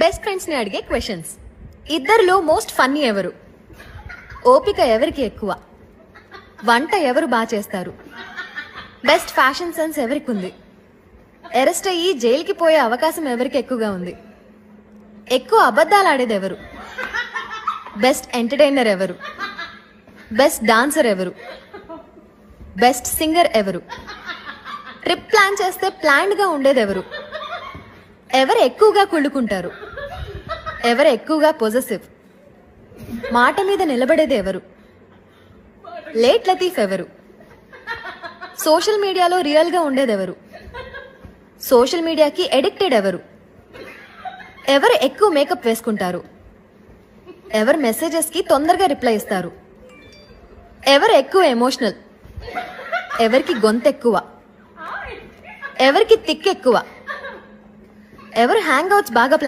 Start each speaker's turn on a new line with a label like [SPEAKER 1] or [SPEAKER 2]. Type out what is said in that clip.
[SPEAKER 1] Best friends ని అడిగే questions. ఇద్దరిలో మోస్ట్ ఫన్నీ ఎవరు? ఓపిక ఎవరికి ఎక్కువ? వంట ఎవరు బాగా చేస్తారు? బెస్ట్ ఫ్యాషన్ సెన్స్ ఎవరికి ఉంది? అరెస్ట్ అయ్యి జైలుకి పోయే అవకాశం ఎవరికి ఎక్కువగా ఉంది? ఎక్కువ అబద్ధాలు ఆడేది ఎవరు? బెస్ట్ ఎంటర్టైనర్ ఎవరు? బెస్ట్ డాన్సర్ ఎవరు? బెస్ట్ సింగర్ ఎవరు? ట్రిప్ ప్లాన్ చేస్తే ప్లాన్డ్ గా ఉండేది ఎవరు? ఎవరు ఎక్కువగా కుళ్ళుకుంటారు? ఎవరు ఎక్కువగా పొజెసివ్? మాట మీద నిలబడేది ఎవరు? లేట్ లతీఫ్ ఎవరు? సోషల్ మీడియాలో రియల్ గా ఉండేది ఎవరు? సోషల్ మీడియాకి ఎడిక్టెడ్ ఎవరు? ఎవరు ఎక్కువ మేకప్ వేసుకుంటారు? ఎవరు మెసేజెస్ కి తొందరగా రిప్లై ఇస్తారు? ఎవరు ఎక్కువ ఎమోషనల్? ఎవరికి గొంతు ఎక్కువ? ఎవరికి తిక్ ఎక్కువ? ఎవరు హ్యాంగ్ అవుట్స్ బాగా